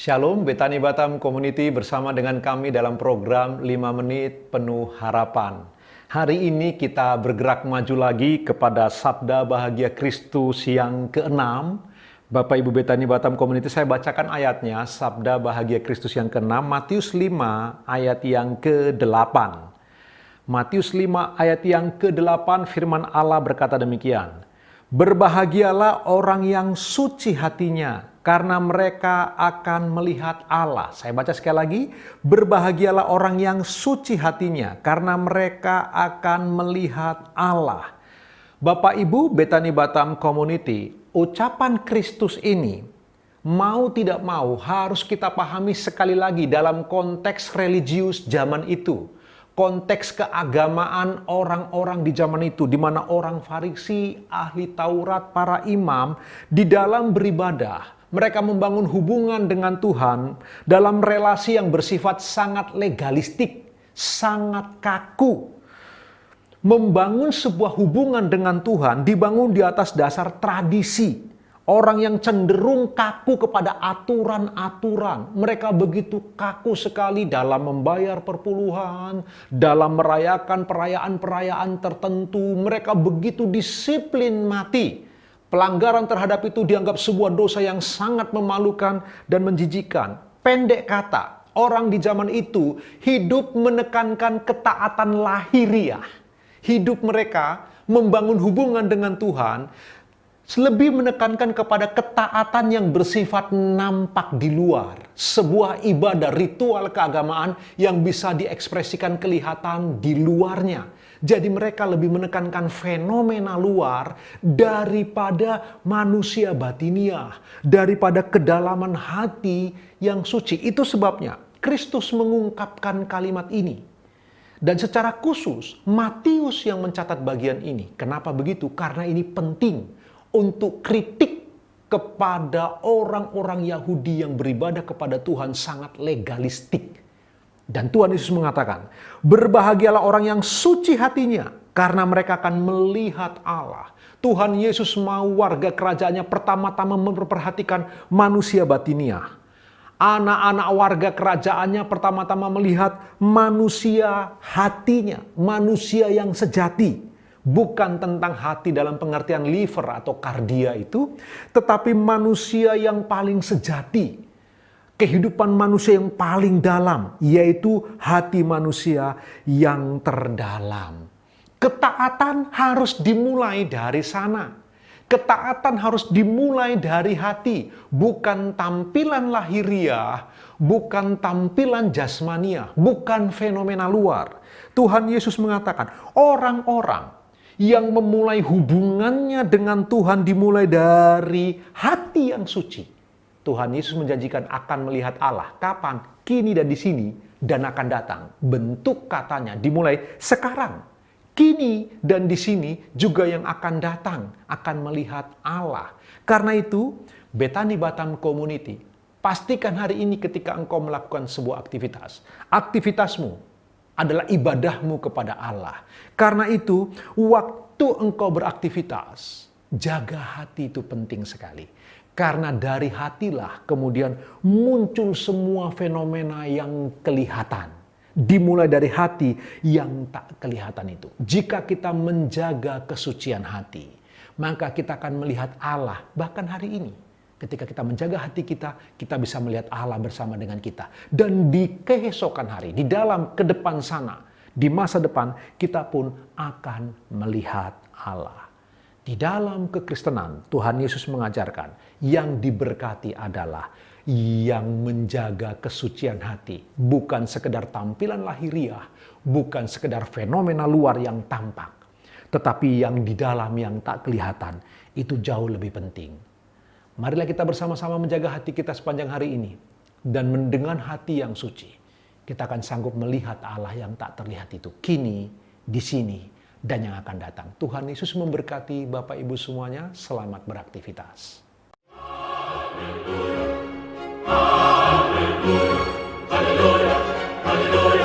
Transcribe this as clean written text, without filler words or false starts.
Shalom, Betani Batam Community bersama dengan kami dalam program 5 Menit Penuh Harapan. Hari ini kita bergerak maju lagi kepada Sabda Bahagia Kristus yang ke-6. Bapak Ibu Betani Batam Community, saya bacakan ayatnya, Sabda Bahagia Kristus yang ke-6, Matius 5 ayat yang ke-8. Matius 5 ayat yang ke-8, firman Allah berkata demikian. Berbahagialah orang yang suci hatinya, karena mereka akan melihat Allah. Saya baca sekali lagi. Berbahagialah orang yang suci hatinya, karena mereka akan melihat Allah. Bapak Ibu Betani Batam Community, ucapan Kristus ini mau tidak mau harus kita pahami sekali lagi dalam konteks religius zaman itu. Konteks keagamaan orang-orang di zaman itu, di mana orang Farisi, ahli Taurat, para imam, di dalam beribadah, mereka membangun hubungan dengan Tuhan dalam relasi yang bersifat sangat legalistik, sangat kaku. Membangun sebuah hubungan dengan Tuhan dibangun di atas dasar tradisi. Orang yang cenderung kaku kepada aturan-aturan. Mereka begitu kaku sekali dalam membayar perpuluhan, dalam merayakan perayaan-perayaan tertentu. Mereka begitu disiplin mati. Pelanggaran terhadap itu dianggap sebuah dosa yang sangat memalukan dan menjijikkan. Pendek kata, orang di zaman itu hidup menekankan ketaatan lahiriah. Hidup mereka membangun hubungan dengan Tuhan lebih menekankan kepada ketaatan yang bersifat nampak di luar. Sebuah ibadah ritual keagamaan yang bisa diekspresikan kelihatan di luarnya. Jadi mereka lebih menekankan fenomena luar daripada manusia batiniah, daripada kedalaman hati yang suci. Itu sebabnya Kristus mengungkapkan kalimat ini. Dan secara khusus Matius yang mencatat bagian ini. Kenapa begitu? Karena ini penting untuk kritik kepada orang-orang Yahudi yang beribadah kepada Tuhan sangat legalistik. Dan Tuhan Yesus mengatakan, berbahagialah orang yang suci hatinya, karena mereka akan melihat Allah. Tuhan Yesus mau warga kerajaannya pertama-tama memperhatikan manusia batiniah. Anak-anak warga kerajaannya pertama-tama melihat manusia hatinya, manusia yang sejati. Bukan tentang hati dalam pengertian liver atau kardia itu, tetapi manusia yang paling sejati. Kehidupan manusia yang paling dalam, yaitu hati manusia yang terdalam. Ketaatan harus dimulai dari sana. Ketaatan harus dimulai dari hati, bukan tampilan lahiriah, bukan tampilan jasmaniah, bukan fenomena luar. Tuhan Yesus mengatakan, orang-orang yang memulai hubungannya dengan Tuhan dimulai dari hati yang suci. Tuhan Yesus menjanjikan akan melihat Allah. Kapan? Kini dan di sini dan akan datang. Bentuk katanya dimulai sekarang. Kini dan di sini juga yang akan datang akan melihat Allah. Karena itu, Betani Batam Community, pastikan hari ini ketika engkau melakukan sebuah aktivitas, aktivitasmu adalah ibadahmu kepada Allah. Karena itu, waktu engkau beraktivitas, jaga hati itu penting sekali. Karena dari hatilah kemudian muncul semua fenomena yang kelihatan. Dimulai dari hati yang tak kelihatan itu. Jika kita menjaga kesucian hati, maka kita akan melihat Allah bahkan hari ini. Ketika kita menjaga hati kita, kita bisa melihat Allah bersama dengan kita. Dan di keesokan hari, di dalam ke depan sana, di masa depan, kita pun akan melihat Allah. Di dalam kekristenan, Tuhan Yesus mengajarkan, yang diberkati adalah yang menjaga kesucian hati. Bukan sekedar tampilan lahiriah, bukan sekedar fenomena luar yang tampak. Tetapi yang di dalam yang tak kelihatan, itu jauh lebih penting. Marilah kita bersama-sama menjaga hati kita sepanjang hari ini. Dan dengan hati yang suci, kita akan sanggup melihat Allah yang tak terlihat itu. Kini, di sini, dan yang akan datang. Tuhan Yesus memberkati Bapak Ibu semuanya. Selamat beraktivitas. Haleluya, haleluya, haleluya.